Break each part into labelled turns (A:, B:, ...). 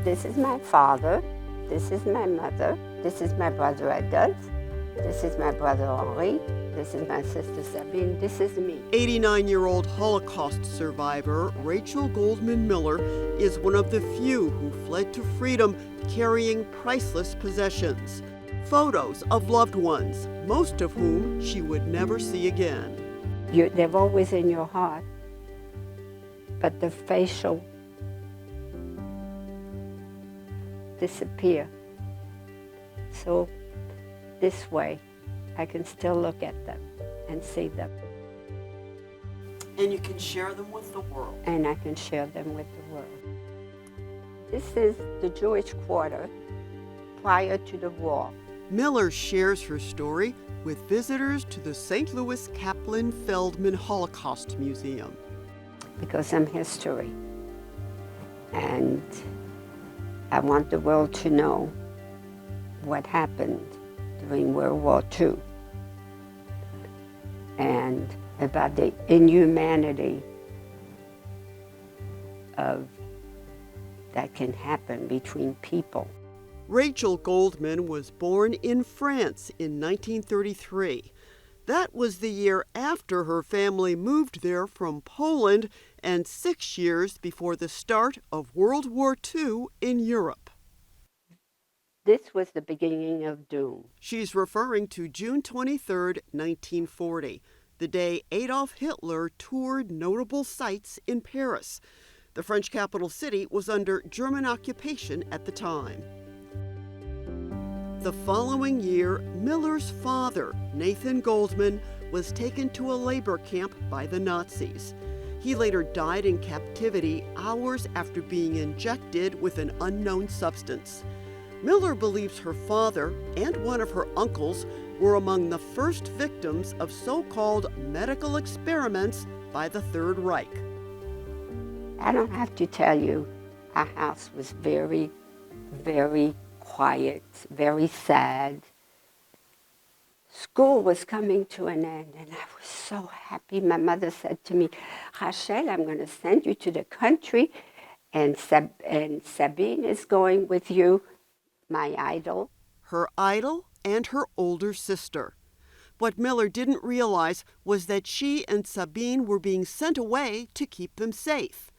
A: This is my father, this is my mother, this is my brother Adolphe, this is my brother Henri, this is my sister Sabine, this is me.
B: 89-year-old Holocaust survivor Rachel Goldman Miller is one of the few who fled to freedom carrying priceless possessions. Photos of loved ones, most of whom she would never see again.
A: They're always in your heart, but the facial disappear. So this way, I can still look at them and see them.
B: And you can share them with the world.
A: And I can share them with the world. This is the Jewish quarter prior to the war.
B: Miller shares her story with visitors to the St. Louis Kaplan Feldman Holocaust Museum.
A: Because I'm history. And I want the world to know what happened during World War II and about the inhumanity of that can happen between people.
B: Rachel Goldman was born in France in 1933. That was the year after her family moved there from Poland and 6 years before the start of World War II in Europe.
A: This was the beginning of doom.
B: She's referring to June 23, 1940, the day Adolf Hitler toured notable sites in Paris. The French capital city was under German occupation at the time. The following year, Miller's father, Nathan Goldman, was taken to a labor camp by the Nazis. He later died in captivity hours after being injected with an unknown substance. Miller believes her father and one of her uncles were among the first victims of so-called medical experiments by the Third Reich.
A: I don't have to tell you, our house was very, very quiet, very sad. School was coming to an end, and I was so happy. My mother said to me, Rachel, I'm going to send you to the country, and Sabine is going with you, my idol.
B: Her idol and her older sister. What Miller didn't realize was that she and Sabine were being sent away to keep them safe.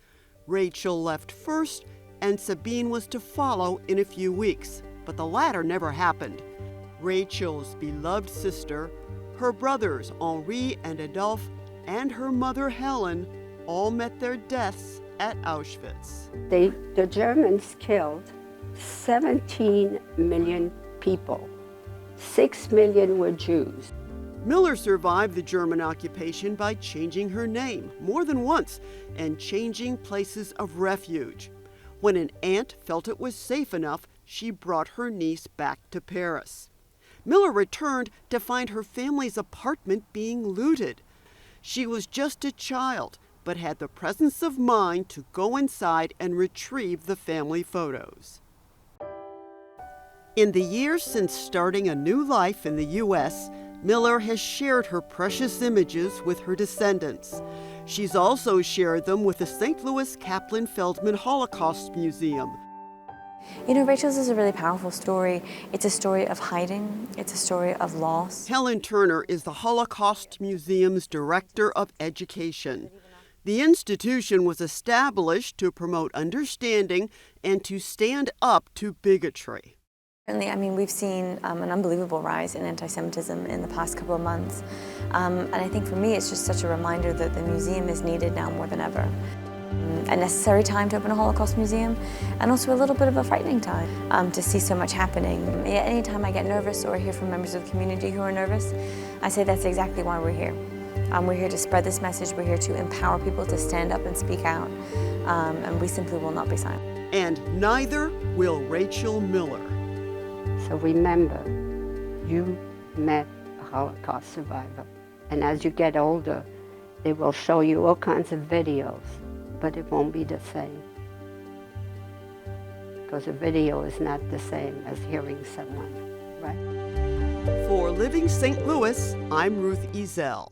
B: Rachel left first, and Sabine was to follow in a few weeks, but the latter never happened. Rachel's beloved sister, her brothers Henri and Adolphe, and her mother Helen all met their deaths at Auschwitz.
A: The Germans killed 17 million people. 6 million were Jews.
B: Miller survived the German occupation by changing her name more than once and changing places of refuge. When an aunt felt it was safe enough, she brought her niece back to Paris. Miller returned to find her family's apartment being looted. She was just a child, but had the presence of mind to go inside and retrieve the family photos. In the years since starting a new life in the U.S., Miller has shared her precious images with her descendants. She's also shared them with the St. Louis Kaplan Feldman Holocaust Museum.
C: You know, Rachel's is a really powerful story. It's a story of hiding. It's a story of loss.
B: Helen Turner is the Holocaust Museum's Director of Education. The institution was established to promote understanding and to stand up to bigotry.
C: I mean, we've seen an unbelievable rise in anti-Semitism in the past couple of months. And I think for me, it's just such a reminder that the museum is needed now more than ever. A necessary time to open a Holocaust museum, and also a little bit of a frightening time to see so much happening. Anytime I get nervous or hear from members of the community who are nervous, I say that's exactly why we're here. We're here to spread this message. We're here to empower people to stand up and speak out, and we simply will not be silent.
B: And neither will Rachel Miller.
A: So remember, you met a Holocaust survivor. And as you get older, they will show you all kinds of videos, but it won't be the same. Because a video is not the same as hearing someone, right?
B: For Living St. Louis, I'm Ruth Ezel.